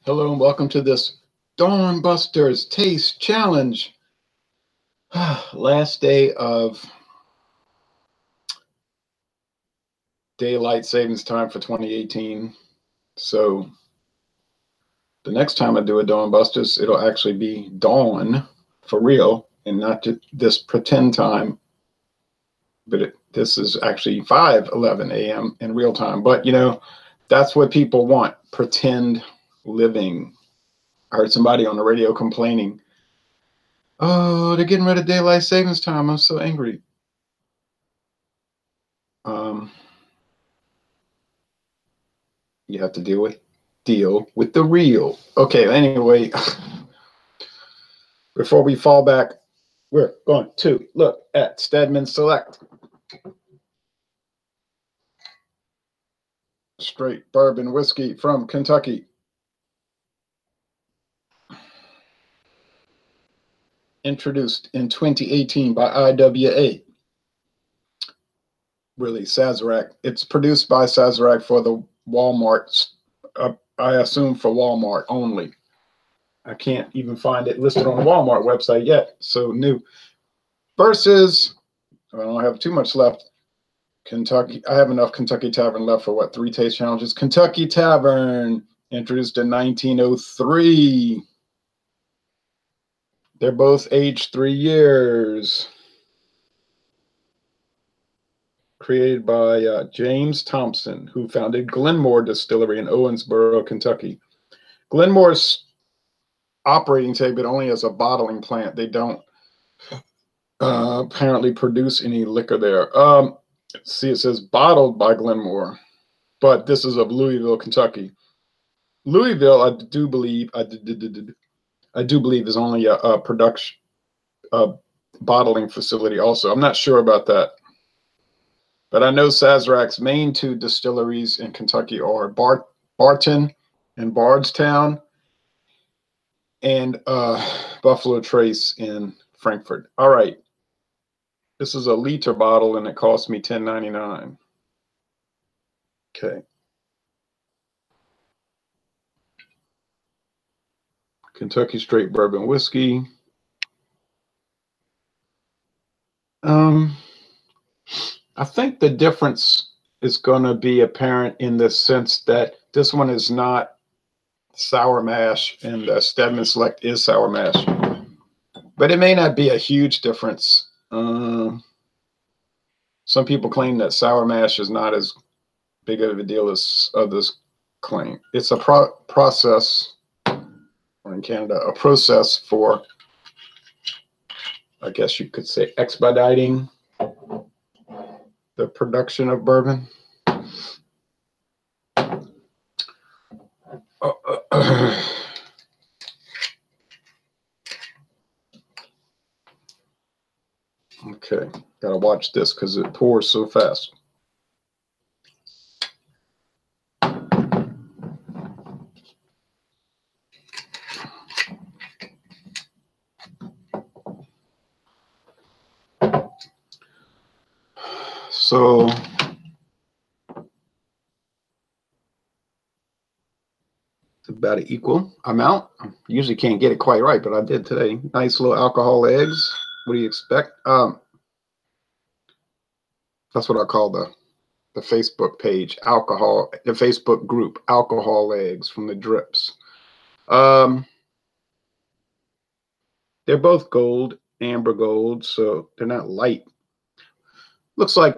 Hello and welcome to this Dawn Busters Taste Challenge. Last day of daylight savings time for 2018. So the next time I do a Dawn Busters, it'll actually be dawn for real and not just this pretend time. But this is actually 5:11 a.m. in real time. But you know, that's what people want, pretend living. I heard somebody on the radio complaining, oh, they're getting rid of daylight savings time. I'm so angry. You have to deal with the real. Okay, anyway, before we fall back, we're going to look at Stedman Select. Straight bourbon whiskey from Kentucky. Introduced in 2018 by IWA. Really, Sazerac. It's produced by Sazerac for the Walmart. I assume for Walmart only. I can't even find it listed on the Walmart website yet. So new. Versus, I don't have too much left. Kentucky. I have enough Kentucky Tavern left for what, 3 taste challenges. Kentucky Tavern, introduced in 1903. They're both aged 3 years. Created by James Thompson, who founded Glenmore Distillery in Owensboro, Kentucky. Glenmore's operating today, but only as a bottling plant. They don't apparently produce any liquor there. See, it says bottled by Glenmore, but this is of Louisville, Kentucky. Louisville, I do believe is only a production bottling facility also. I'm not sure about that. But I know Sazerac's main 2 distilleries in Kentucky are Barton and Bardstown and Buffalo Trace in Frankfort. All right. This is a liter bottle and it cost me $10.99. Okay. Kentucky straight bourbon whiskey. I think the difference is going to be apparent in the sense that this one is not sour mash and the Stedman Select is sour mash. But it may not be a huge difference. Some people claim that sour mash is not as big of a deal as others claim. It's a process, or in Canada, a process for, I guess you could say, expediting the production of bourbon. Okay, gotta watch this because it pours so fast. So it's about an equal amount. I usually can't get it quite right, but I did today. Nice little alcohol eggs. What do you expect? That's what I call the Facebook page, alcohol, the Facebook group, alcohol eggs from the drips. They're both gold, amber gold, so they're not light. Looks like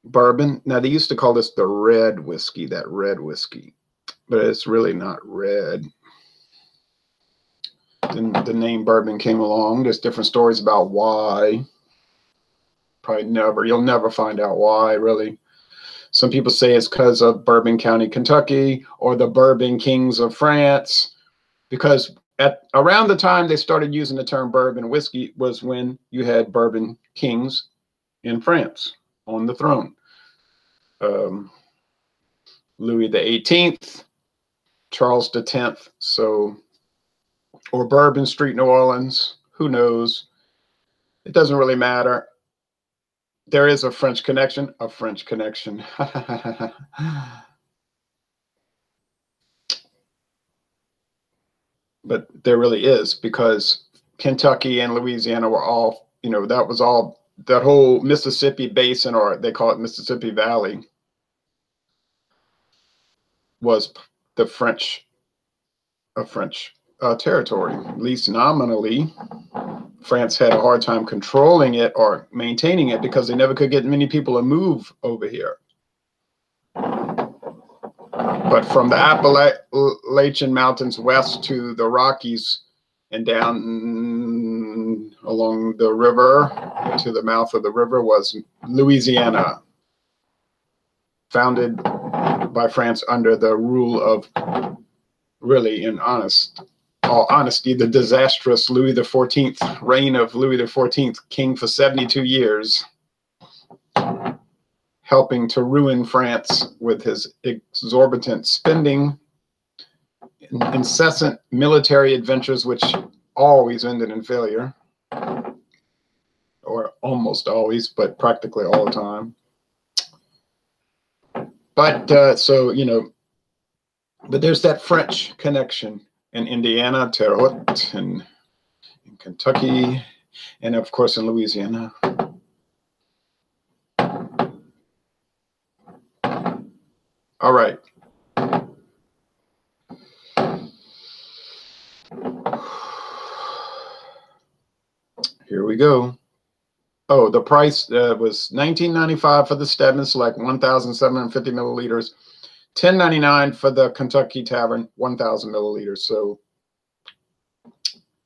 bourbon. Now, they used to call this the red whiskey, that red whiskey, but it's really not red. Then the name bourbon came along. There's different stories about why. You'll never find out why, really. Some people say it's because of Bourbon County, Kentucky, or the Bourbon Kings of France, because around the time they started using the term bourbon whiskey was when you had Bourbon Kings in France on the throne. Louis the 18th, Charles the 10th, or Bourbon Street, New Orleans, who knows? It doesn't really matter. There is a French connection, but there really is, because Kentucky and Louisiana were all, that was all, that whole Mississippi basin, or they call it Mississippi Valley, was the French territory. At least nominally, France had a hard time controlling it or maintaining it because they never could get many people to move over here. But from the Appalachian Mountains west to the Rockies and down along the river to the mouth of the river was Louisiana, founded by France under the rule of, really, in all honesty, the disastrous Louis XIV, reign of Louis XIV, king for 72 years, helping to ruin France with his exorbitant spending, incessant military adventures, which always ended in failure, or almost always, but practically all the time. But but there's that French connection in Indiana, Terre Haute, and in Kentucky, and of course in Louisiana. All right. Here we go. Oh, the price was $19.95 for the Stedman Select, 1,750 milliliters. $10.99 for the Kentucky Tavern, 1,000 milliliters. So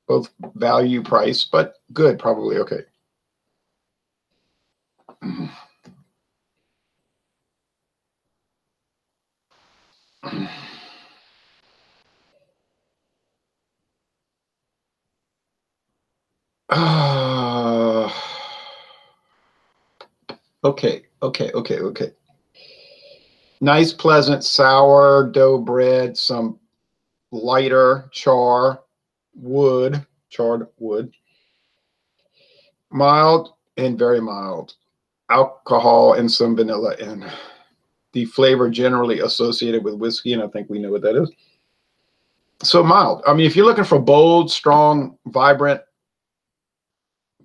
both value price, but good, probably okay. Okay. Nice, pleasant sourdough bread, some lighter charred wood, mild and very mild, alcohol and some vanilla, and the flavor generally associated with whiskey, and I think we know what that is. So mild. I mean, if you're looking for bold, strong, vibrant,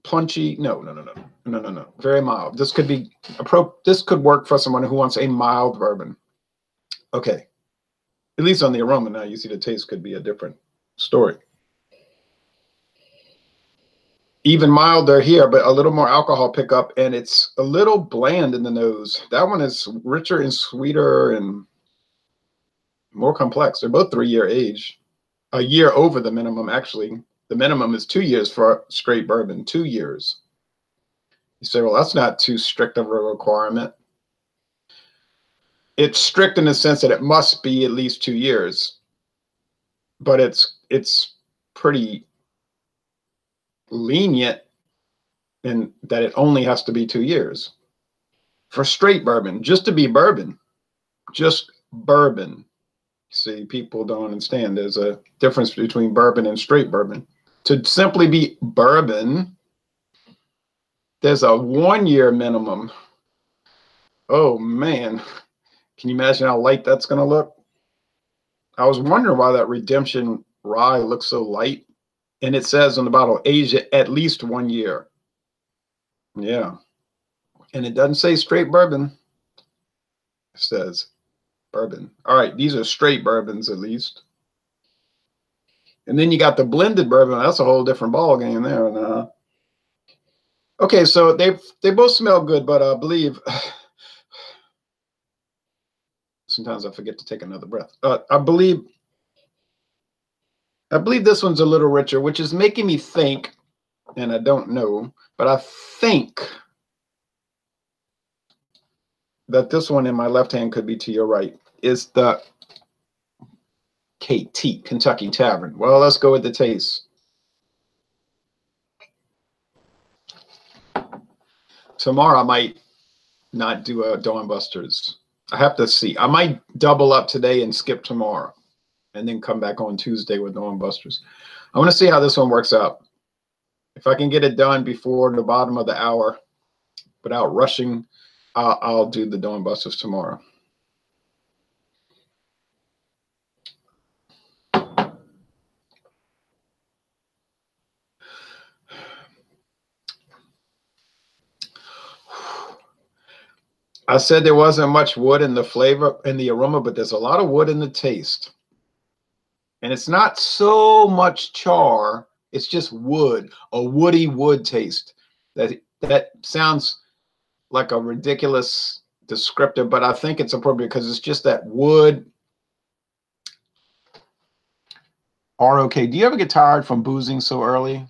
punchy, no. Very mild. This could be this could work for someone who wants a mild bourbon. Okay. At least on the aroma. Now you see the taste could be a different story. Even milder here, but a little more alcohol pickup, and it's a little bland in the nose. That one is richer and sweeter and more complex. They're both 3-year age, a year over the minimum, actually. The minimum is 2 years for straight bourbon, 2 years. You say, well, that's not too strict of a requirement. It's strict in the sense that it must be at least 2 years, but it's pretty lenient in that it only has to be 2 years. For straight bourbon, just to be bourbon, just bourbon. See, people don't understand. There's a difference between bourbon and straight bourbon. To simply be bourbon, there's a 1-year minimum. Oh, man. Can you imagine how light that's going to look? I was wondering why that Redemption Rye looks so light. And it says on the bottle, aged at least 1 year. Yeah. And it doesn't say straight bourbon. It says bourbon. All right, these are straight bourbons at least. And then you got the blended bourbon. That's a whole different ball game there. And, okay, so they both smell good, but I believe sometimes I forget to take another breath. I believe this one's a little richer, which is making me think, and I don't know, but I think that this one in my left hand could be to your right, is the KT, Kentucky Tavern. Well, let's go with the taste. Tomorrow I might not do a Dawn Busters. I have to see. I might double up today and skip tomorrow and then come back on Tuesday with Dawn Busters. I want to see how this one works out. If I can get it done before the bottom of the hour without rushing, I'll do the Dawn Busters tomorrow. I said there wasn't much wood in the flavor and the aroma, but there's a lot of wood in the taste. And it's not so much char, it's just wood, a woody wood taste. That sounds like a ridiculous descriptor, but I think it's appropriate because it's just that wood. ROK, do you ever get tired from boozing so early?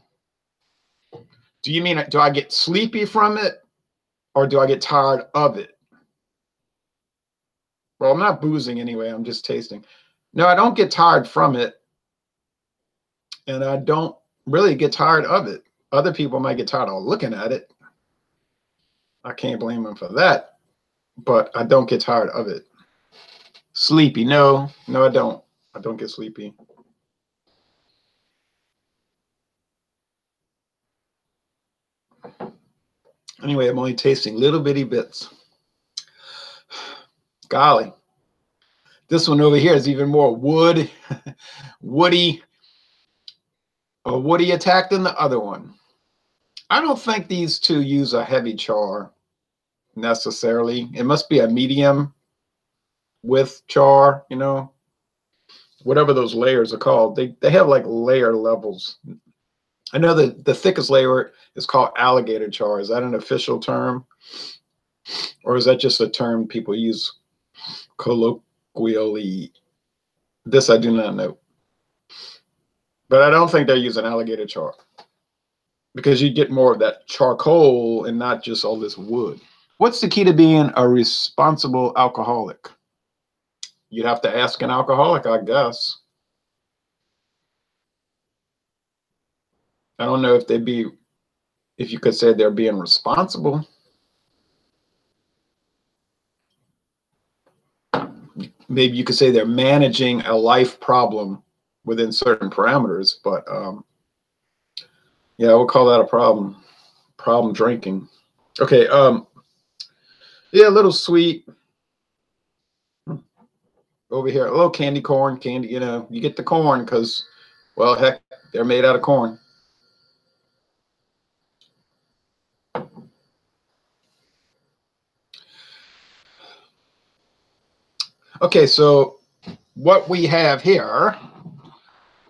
Do you mean, do I get sleepy from it or do I get tired of it? Well, I'm not boozing anyway. I'm just tasting. No, I don't get tired from it. And I don't really get tired of it. Other people might get tired of looking at it. I can't blame them for that. But I don't get tired of it. Sleepy. No, I don't. I don't get sleepy. Anyway, I'm only tasting little bitty bits. Golly. This one over here is even more woody attack than the other one. I don't think these two use a heavy char necessarily. It must be a medium with char, you know, whatever those layers are called. They have like layer levels. I know that the thickest layer is called alligator char. Is that an official term? Or is that just a term people use colloquially? This I do not know. But I don't think they're using alligator char because you get more of that charcoal and not just all this wood. What's the key to being a responsible alcoholic? You'd have to ask an alcoholic, I guess. I don't know if you could say they're being responsible. Maybe you could say they're managing a life problem within certain parameters, but yeah, we'll call that a problem. Problem drinking. Okay, yeah, a little sweet. Over here, a little candy corn, you know, you get the corn because, well, heck, they're made out of corn. Okay, so what we have here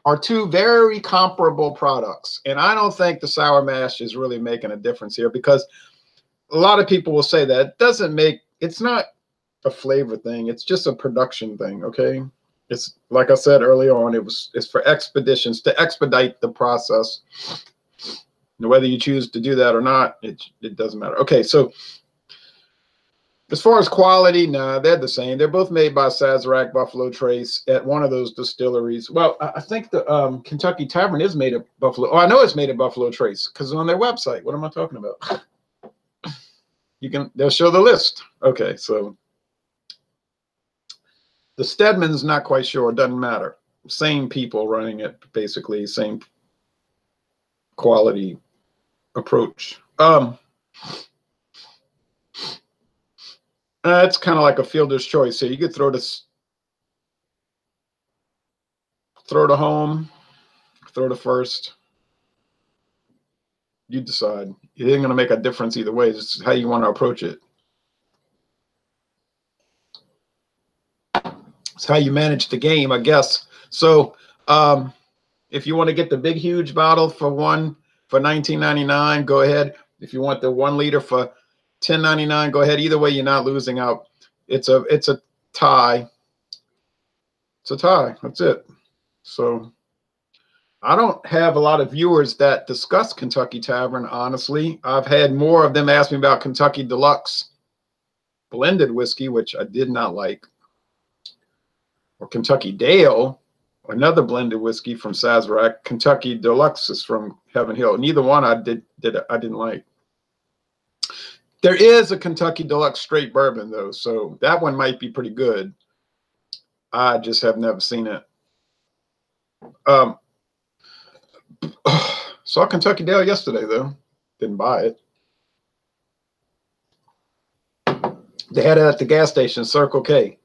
are two very comparable products. And I don't think the sour mash is really making a difference here because a lot of people will say that it's not a flavor thing. It's just a production thing, okay? It's like I said early on, it's for expeditions to expedite the process. And whether you choose to do that or not, it doesn't matter. Okay, so as far as quality, nah, they're the same. They're both made by Sazerac Buffalo Trace at one of those distilleries. Well, I think the Kentucky Tavern is made of Buffalo. Oh, I know it's made of Buffalo Trace because on their website. What am I talking about? They'll show the list. Okay, so the Stedman's not quite sure. It doesn't matter. Same people running it, basically. Same quality approach. It's kind of like a fielder's choice. So you could throw to home, throw to first. You decide. It ain't going to make a difference either way. It's just how you want to approach it. It's how you manage the game, I guess. So if you want to get the big, huge bottle for $19.99, go ahead. If you want the 1 liter for $10.99, go ahead. Either way, you're not losing out. It's a tie. It's a tie. That's it. So I don't have a lot of viewers that discuss Kentucky Tavern, honestly. I've had more of them ask me about Kentucky Deluxe blended whiskey, which I did not like, or Kentucky Dale, another blended whiskey from Sazerac. Kentucky Deluxe is from Heaven Hill. Neither one I didn't like. There is a Kentucky Deluxe straight bourbon, though, so that one might be pretty good. I just have never seen it. Saw Kentucky Dale yesterday, though. Didn't buy it. They had it at the gas station, Circle K.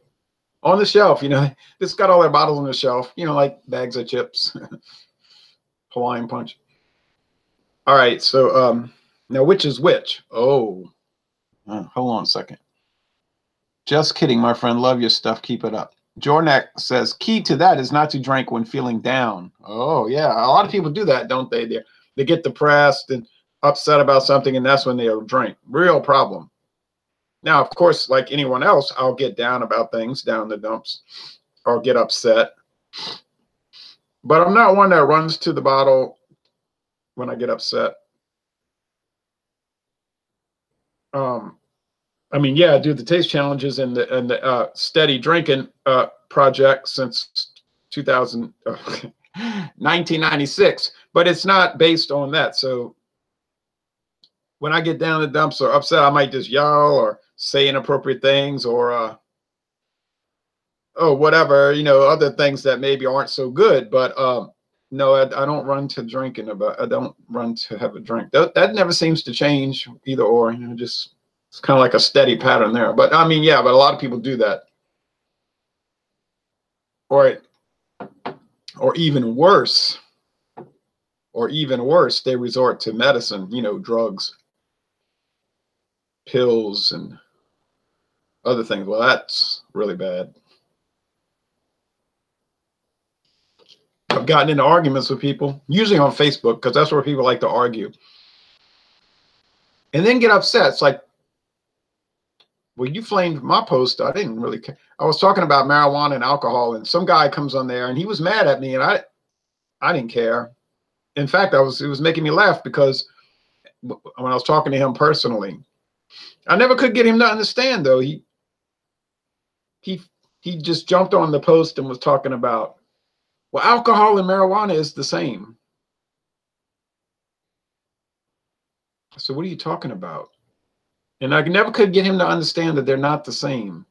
On the shelf, you know. It's got all their bottles on the shelf, you know, like bags of chips. Hawaiian Punch. All right, so now which is which? Oh. Hold on a second. Just kidding, my friend. Love your stuff. Keep it up. Jornak says, key to that is not to drink when feeling down. Oh, yeah. A lot of people do that, don't they? They get depressed and upset about something, and that's when they'll drink. Real problem. Now, of course, like anyone else, I'll get down about things, down in the dumps, or get upset. But I'm not one that runs to the bottle when I get upset. I mean, yeah, I do the taste challenges and the steady drinking project since 1996, but it's not based on that. So when I get down in the dumps or upset, I might just yell or say inappropriate things or oh, whatever, you know, other things that maybe aren't so good. But no, I don't run to drinking. I don't run to have a drink. That never seems to change either or. You know, just it's kind of like a steady pattern there. But I mean, yeah, but a lot of people do that. Or even worse, they resort to medicine, you know, drugs, pills, and other things. Well, that's really bad. I've gotten into arguments with people, usually on Facebook, because that's where people like to argue. And then get upset. It's like, well, you flamed my post. I didn't really care. I was talking about marijuana and alcohol, and some guy comes on there, and he was mad at me, and I didn't care. In fact, it was making me laugh because when I was talking to him personally, I never could get him to understand, though. He just jumped on the post and was talking about, well, alcohol and marijuana is the same. So what are you talking about? And I never could get him to understand that they're not the same.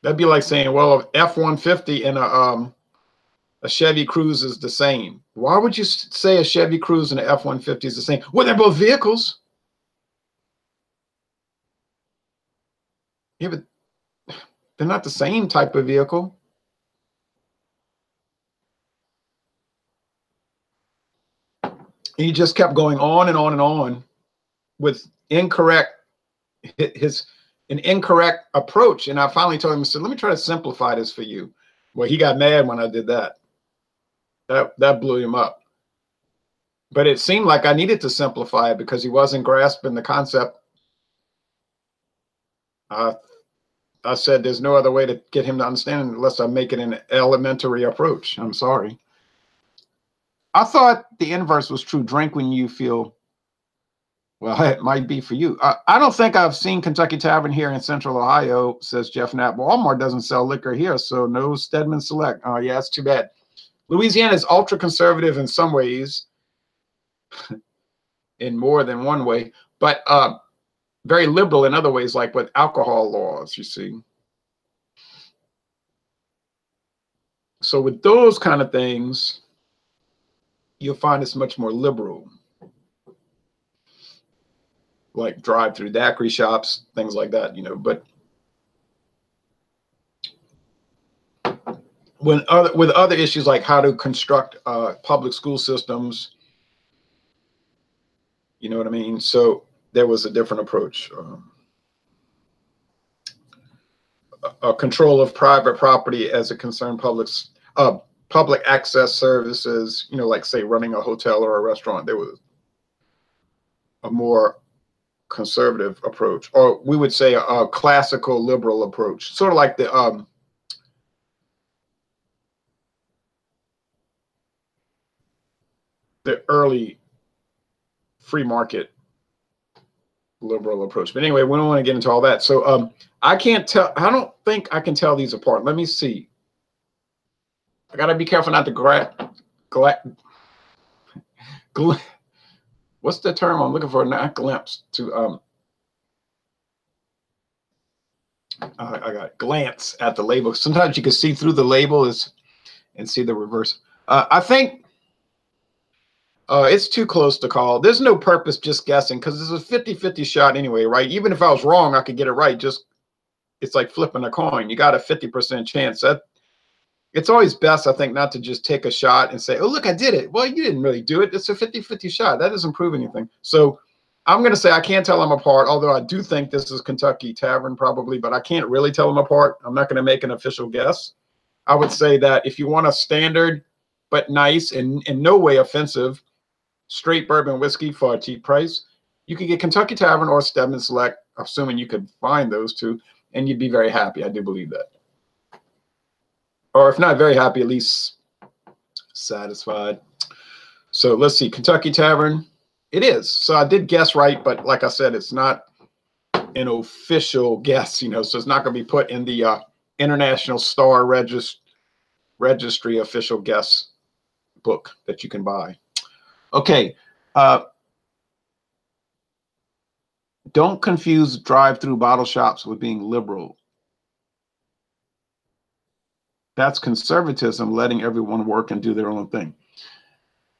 That'd be like saying, well, an F-150 and a Chevy Cruze is the same. Why would you say a Chevy Cruze and an F-150 is the same? Well, they're both vehicles. Yeah, but they're not the same type of vehicle. And he just kept going on and on and on with an incorrect approach. And I finally told him, I said, let me try to simplify this for you. Well, he got mad when I did that. That blew him up. But it seemed like I needed to simplify it because he wasn't grasping the concept. I said there's no other way to get him to understand unless I make it an elementary approach. I'm sorry. I thought the inverse was true. Drink when you feel, well, it might be for you. I don't think I've seen Kentucky Tavern here in Central Ohio, says Jeff Knapp. Walmart doesn't sell liquor here, so no Stedman Select. Oh, yeah, it's too bad. Louisiana is ultra conservative in some ways, in more than one way, but very liberal in other ways, like with alcohol laws, you see. So with those kind of things, you'll find it's much more liberal, like drive-through daiquiri shops, things like that, you know. But with other issues like how to construct public school systems, you know what I mean? So there was a different approach. A control of private property as it concerned public access services, you know, like say running a hotel or a restaurant. There was a more conservative approach, or we would say a classical liberal approach, sort of like the early free market liberal approach. But anyway, we don't want to get into all that. So I can't tell. I don't think I can tell these apart. Let me see. I gotta be careful not to what's the term I'm looking for? Not glimpse to I got glance at the label. Sometimes you can see through the label and see the reverse. I think it's too close to call. There's no purpose just guessing because it's a 50-50 shot anyway, right? Even if I was wrong, I could get it right. Just it's like flipping a coin. You got a 50% chance. That it's always best, I think, not to just take a shot and say, oh, look, I did it. Well, you didn't really do it. It's a 50-50 shot. That doesn't prove anything. So I'm going to say I can't tell them apart, although I do think this is Kentucky Tavern probably, but I can't really tell them apart. I'm not going to make an official guess. I would say that if you want a standard but nice and in no way offensive straight bourbon whiskey for a cheap price, you can get Kentucky Tavern or Stedman Select, assuming you could find those two, and you'd be very happy. I do believe that. Or if not very happy, at least satisfied. So let's see, Kentucky Tavern. It is. So I did guess right, but like I said, it's not an official guess, you know, so it's not going to be put in the International Star Registry official guess book that you can buy. Okay. Don't confuse drive-through bottle shops with being liberal. That's conservatism, letting everyone work and do their own thing.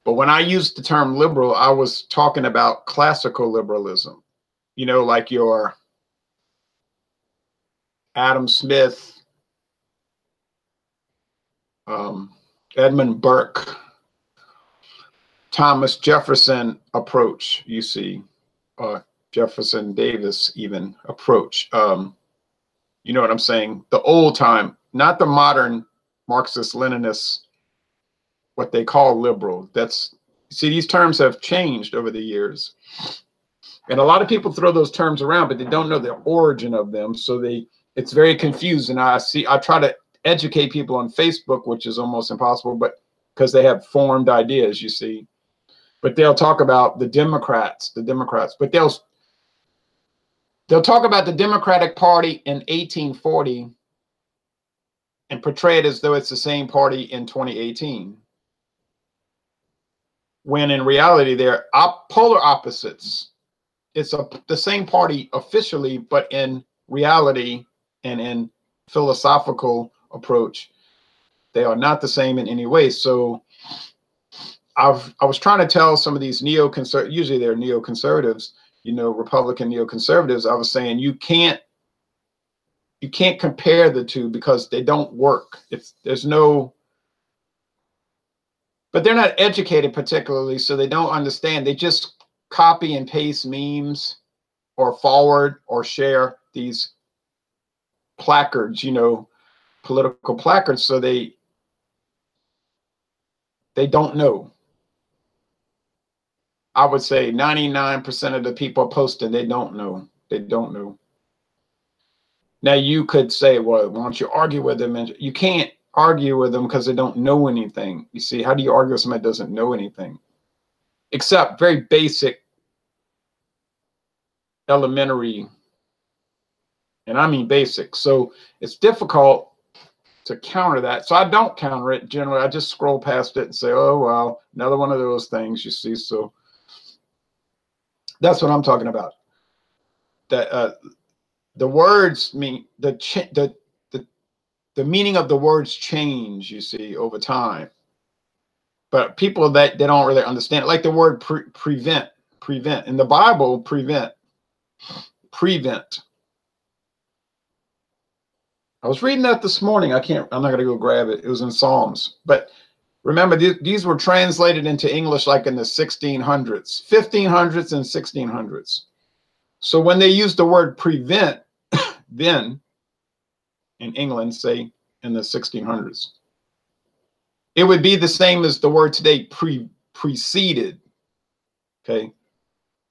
But when I used the term liberal, I was talking about classical liberalism. You know, like your Adam Smith, Edmund Burke, Thomas Jefferson approach, you see, Jefferson Davis even approach. You know what I'm saying? The old time, not the modern Marxist Leninists, what they call liberal. That's, see, these terms have changed over the years. And a lot of people throw those terms around, but they don't know the origin of them. So it's very confusing. I try to educate people on Facebook, which is almost impossible, but because they have formed ideas, you see. But they'll talk about the Democrats, but they'll talk about the Democratic Party in 1840 and portray it as though it's the same party in 2018. When in reality, they're polar opposites. It's the same party officially, but in reality and in philosophical approach, they are not the same in any way. So I was trying to tell some of these neoconservatives, usually they're neoconservatives, you know, Republican neoconservatives. I was saying you can't compare the two because they don't work. There's no. But they're not educated particularly, so they don't understand. They just copy and paste memes or forward or share these placards, you know, political placards, so they don't know. I would say 99% of the people posting, they don't know. They don't know. Now you could say, well, why don't you argue with them? And you can't argue with them because they don't know anything. You see, how do you argue with somebody that doesn't know anything? Except very basic, elementary, and I mean basic. So it's difficult to counter that. So I don't counter it generally. I just scroll past it and say, oh, well, another one of those things, you see. So that's what I'm talking about. That the words mean the meaning of the words change, you see, over time. But people that they don't really understand it, like the word prevent in the Bible, prevent. I was reading that this morning. I'm not going to go grab it. It was in Psalms. But remember, these were translated into English like in the 1600s, 1500s and 1600s. So when they used the word prevent, then in England, say in the 1600s, it would be the same as the word today, preceded. Okay.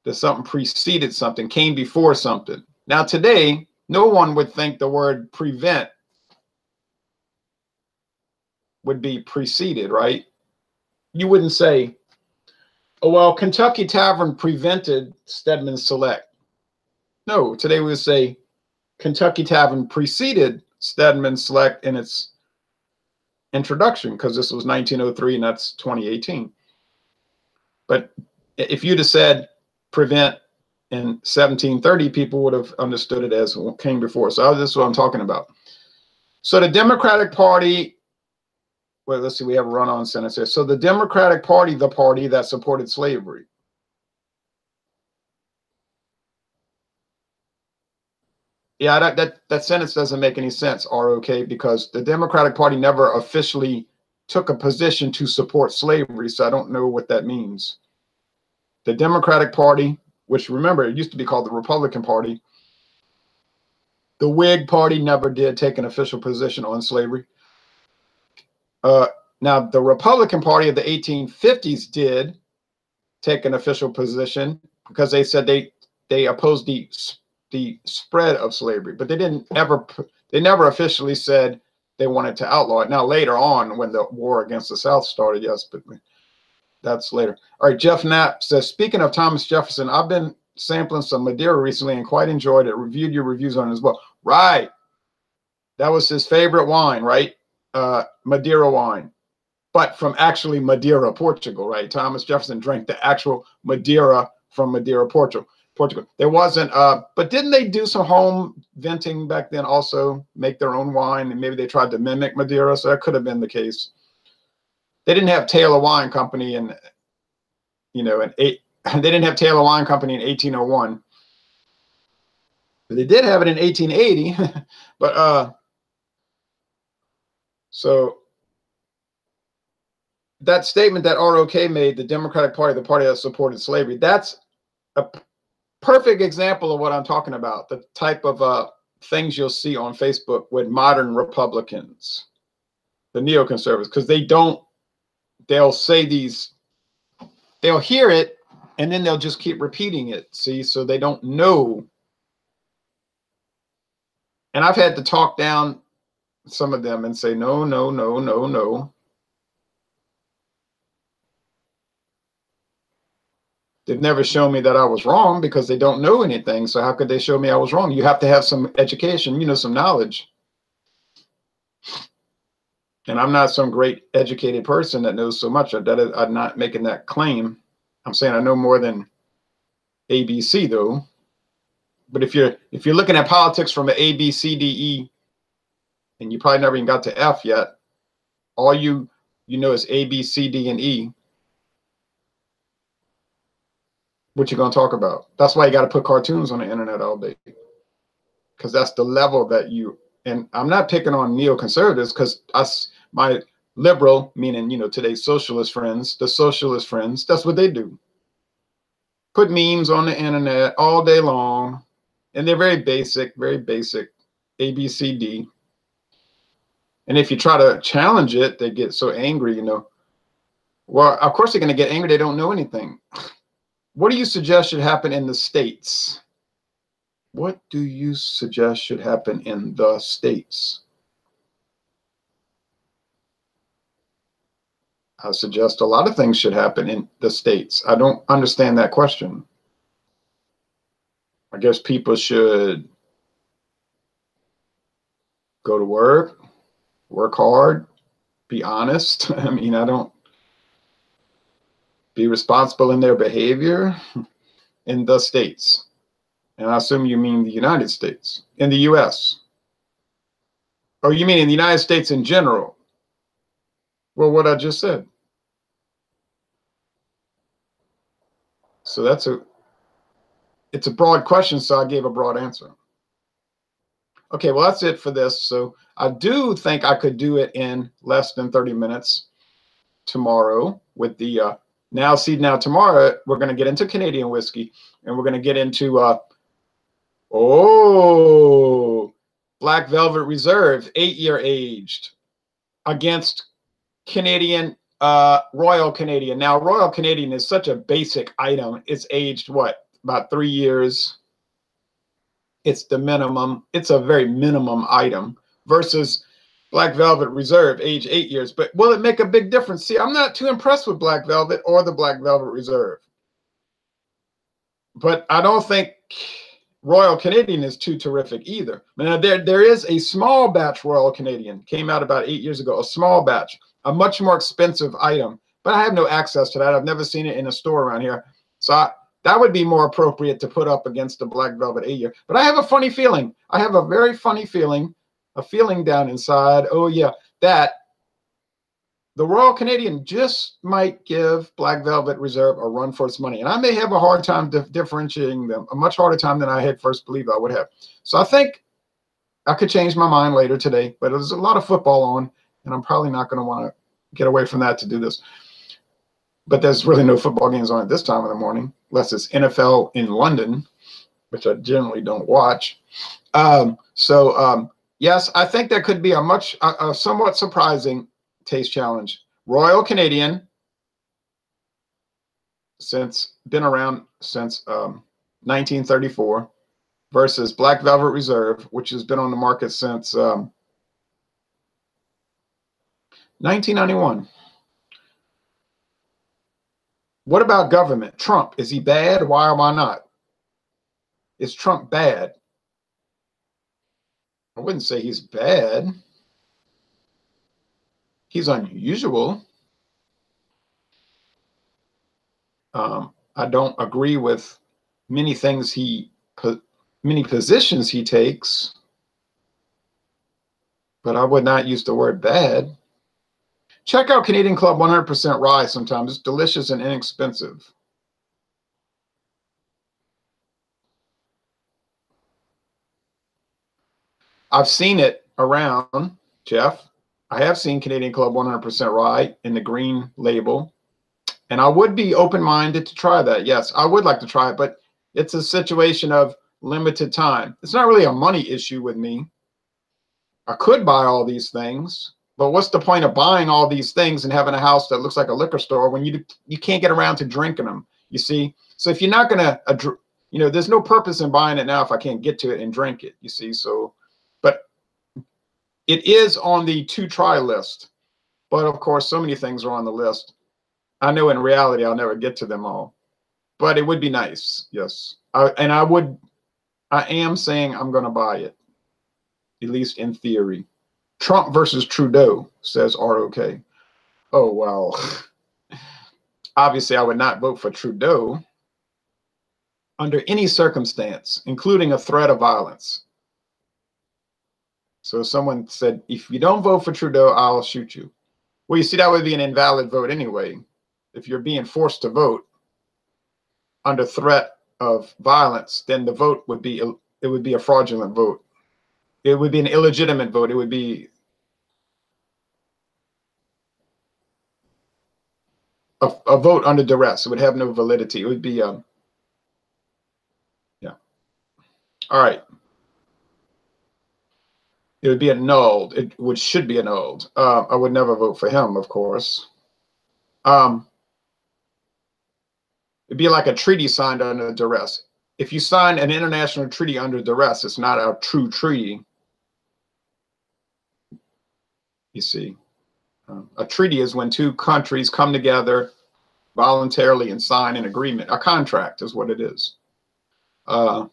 That something preceded something, came before something. Now today, no one would think the word prevent would be preceded, right? You wouldn't say, oh, well, Kentucky Tavern prevented Stedman Select. No, today we would say Kentucky Tavern preceded Stedman Select in its introduction, because this was 1903 and that's 2018. But if you'd have said prevent in 1730, people would have understood it as what came before. So this is what I'm talking about. So the Democratic Party, well, let's see, we have a run-on sentence here. So the Democratic Party, the party that supported slavery. Yeah, that sentence doesn't make any sense, ROK, because the Democratic Party never officially took a position to support slavery, so I don't know what that means. The Democratic Party which remember, it used to be called the Republican Party. The Whig Party never did take an official position on slavery. Now, the Republican Party of the 1850s did take an official position because they said they opposed the spread of slavery, but they never officially said they wanted to outlaw it. Now, later on, when the war against the South started, yes, but that's later. All right, Jeff Knapp says, speaking of Thomas Jefferson, I've been sampling some Madeira recently and quite enjoyed it. Reviewed your reviews on it as well. Right. That was his favorite wine, right? Madeira wine. But from actually Madeira, Portugal, right? Thomas Jefferson drank the actual Madeira from Madeira, Portugal. There wasn't, but didn't they do some home venting back then also, make their own wine, and maybe they tried to mimic Madeira, so that could have been the case. They didn't have Taylor Wine Company in, they didn't have Taylor Wine Company in 1801. But they did have it in 1880, but so that statement that ROK made, the Democratic Party, the party that supported slavery, that's a perfect example of what I'm talking about, the type of things you'll see on Facebook with modern Republicans, the neoconservatives, because they'll say they'll hear it, and then they'll just keep repeating it, see, so they don't know. And I've had to talk down some of them and say, no, no, no, no, no. They've never shown me that I was wrong because they don't know anything. So how could they show me I was wrong? You have to have some education, some knowledge. And I'm not some great educated person that knows so much. I'm not making that claim. I'm saying I know more than ABC though. But if you're looking at politics from an A, B, C, D, E, and you probably never even got to F yet, all you know is A, B, C, D, and E. What you gonna talk about? That's why you got to put cartoons on the internet all day, because that's the level that you. And I'm not picking on neoconservatives, because my liberal, meaning today's socialist friends, the socialist friends, that's what they do. Put memes on the internet all day long, and they're very basic, A, B, C, D. And if you try to challenge it, they get so angry. Well, of course they're gonna get angry. They don't know anything. What do you suggest should happen in the States? What do you suggest should happen in the States? I suggest a lot of things should happen in the States. I don't understand that question. I guess people should go to work hard, be honest. I mean, be responsible in their behavior in the States. And I assume you mean the United States, in the US. Or you mean in the United States in general? Well, what I just said. So it's a broad question, so I gave a broad answer. Okay, well, that's it for this. So I do think I could do it in less than 30 minutes tomorrow with the Now tomorrow we're going to get into Canadian whiskey, and we're going to get into Black Velvet Reserve, 8-year aged, against Canadian Royal Canadian. Now, Royal Canadian is such a basic item. It's aged what, about 3 years. It's the minimum. It's a very minimum item versus Black Velvet Reserve, age 8 years. But will it make a big difference? See, I'm not too impressed with Black Velvet or the Black Velvet Reserve. But I don't think Royal Canadian is too terrific either. Now, there is a small batch Royal Canadian, came out about 8 years ago, a small batch, a much more expensive item. But I have no access to that. I've never seen it in a store around here. So that would be more appropriate to put up against the Black Velvet 8-year. But I have a funny feeling. I have a very funny feeling. A feeling down inside, oh yeah, that the Royal Canadian just might give Black Velvet Reserve a run for its money. And I may have a hard time differentiating them, a much harder time than I had first believed I would have. So I think I could change my mind later today, but there's a lot of football on, and I'm probably not going to want to get away from that to do this. but there's really no football games on at this time of the morning, unless it's NFL in London, which I generally don't watch. Yes, I think that could be a somewhat surprising taste challenge. Royal Canadian, been around since 1934, versus Black Velvet Reserve, which has been on the market since 1991. What about government? Trump, is he bad? Why or why not? Is Trump bad? I wouldn't say he's bad. He's unusual. I don't agree with many things many positions he takes, but I would not use the word bad. Check out Canadian Club 100% rye sometimes. It's delicious and inexpensive. I've seen it around, Jeff. I have seen Canadian Club 100% rye in the green label, and I would be open-minded to try that. Yes, I would like to try it, but it's a situation of limited time. It's not really a money issue with me. I could buy all these things, but what's the point of buying all these things and having a house that looks like a liquor store when you can't get around to drinking them, you see? So if you're not going to, there's no purpose in buying it now if I can't get to it and drink it, you see? So, but it is on the to-try list. But of course, so many things are on the list. I know in reality, I'll never get to them all, but it would be nice. Yes. I am saying I'm going to buy it, at least in theory. Trump versus Trudeau, says ROK. Oh, well, obviously I would not vote for Trudeau under any circumstance, including a threat of violence. So someone said, if you don't vote for Trudeau, I'll shoot you. Well, you see, that would be an invalid vote anyway. If you're being forced to vote under threat of violence, then the vote would be a fraudulent vote. It would be an illegitimate vote. It would be a vote under duress. It would have no validity. It would be yeah. All right. It would be annulled. Should be annulled. I would never vote for him, of course. It'd be like a treaty signed under duress. If you sign an international treaty under duress, it's not a true treaty. You see, a treaty is when two countries come together voluntarily and sign an agreement. A contract is what it is. That's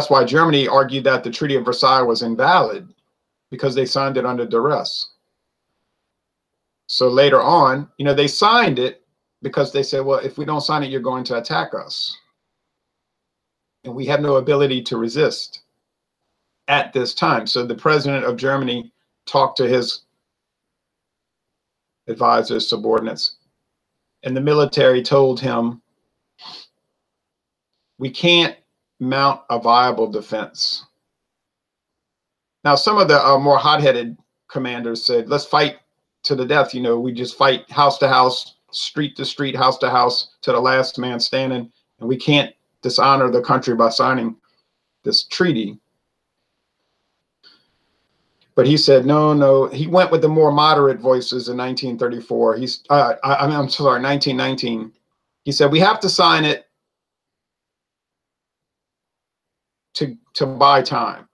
why Germany argued that the Treaty of Versailles was invalid, because they signed it under duress. So later on, they signed it because they said, well, if we don't sign it, you're going to attack us. And we have no ability to resist at this time. So the president of Germany talked to his advisors, subordinates, and the military told him, we can't mount a viable defense. Now, some of the more hot-headed commanders said, let's fight to the death. We just fight house to house, street to street, house to house, to the last man standing, and we can't dishonor the country by signing this treaty. But he said, no. He went with the more moderate voices in 1934. 1919. He said, we have to sign it to buy time.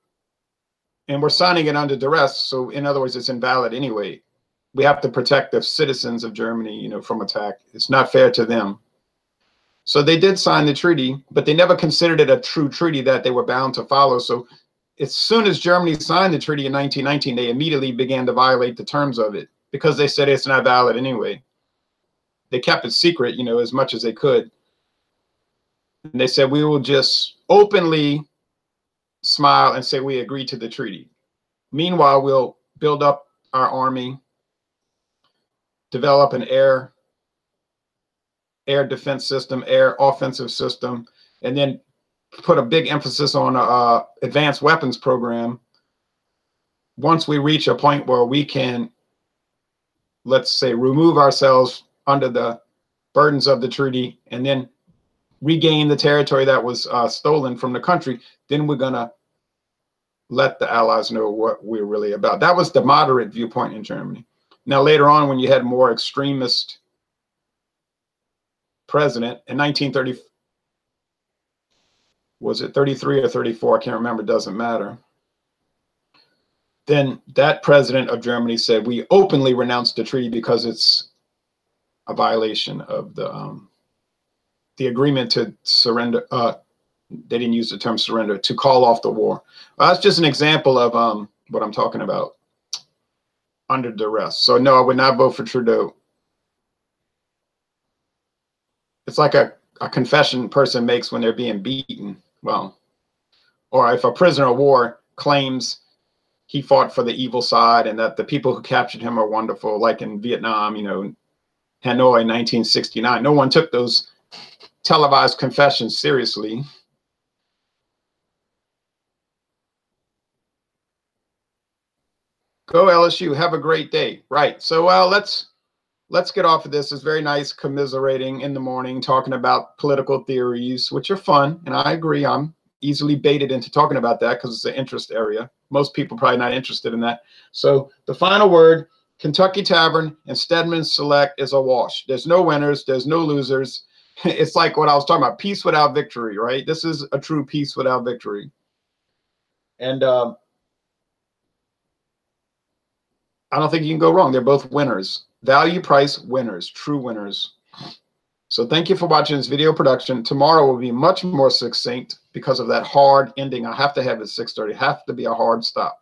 And we're signing it under duress. So in other words, it's invalid anyway. We have to protect the citizens of Germany, from attack. It's not fair to them. So they did sign the treaty, but they never considered it a true treaty that they were bound to follow. So as soon as Germany signed the treaty in 1919, they immediately began to violate the terms of it because they said it's not valid anyway. They kept it secret, as much as they could. And they said, we will just openly smile and say we agree to the treaty. Meanwhile, we'll build up our army, develop an air defense system, air offensive system, and then put a big emphasis on advanced weapons program. Once we reach a point where we can, let's say, remove ourselves under the burdens of the treaty and then regain the territory that was stolen from the country, then we're going to let the Allies know what we're really about. That was the moderate viewpoint in Germany. Now, later on, when you had more extremist president in 1930, was it 33 or 34? I can't remember, doesn't matter. Then that president of Germany said, we openly renounced the treaty because it's a violation of the agreement to surrender. They didn't use the term surrender, to call off the war. Well, that's just an example of what I'm talking about, under duress. So no, I would not vote for Trudeau. It's like a confession person makes when they're being beaten. Well, or if a prisoner of war claims he fought for the evil side and that the people who captured him are wonderful, like in Vietnam, you know, Hanoi in 1969. No one took those televised confessions seriously. Go LSU, have a great day. Right. So let's get off of this. It's very nice commiserating in the morning, talking about political theories, which are fun. And I agree, I'm easily baited into talking about that because it's an interest area. Most people probably not interested in that. So the final word, Kentucky Tavern and Stedman Select, is a wash. There's no winners. There's no losers. It's like what I was talking about, peace without victory, right? This is a true peace without victory. And I don't think you can go wrong. They're both winners. Value price winners, true winners. So thank you for watching this video production. Tomorrow will be much more succinct because of that hard ending. I have to have it 6:30. Have to be a hard stop.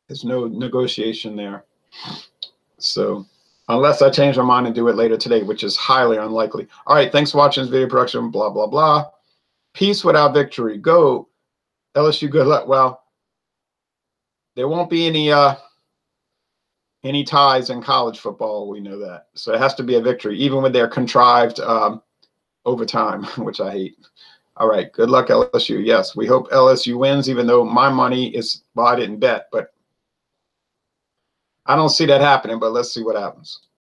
There's no negotiation there. So unless I change my mind and do it later today, which is highly unlikely. All right, thanks for watching this video production. Blah, blah, blah. Peace without victory. Go LSU, good luck. Well, there won't be any ties in college football. We know that. So it has to be a victory, even with their contrived overtime, which I hate. All right. Good luck, LSU. Yes, we hope LSU wins, even though my money is, well, I didn't bet, but I don't see that happening, but let's see what happens.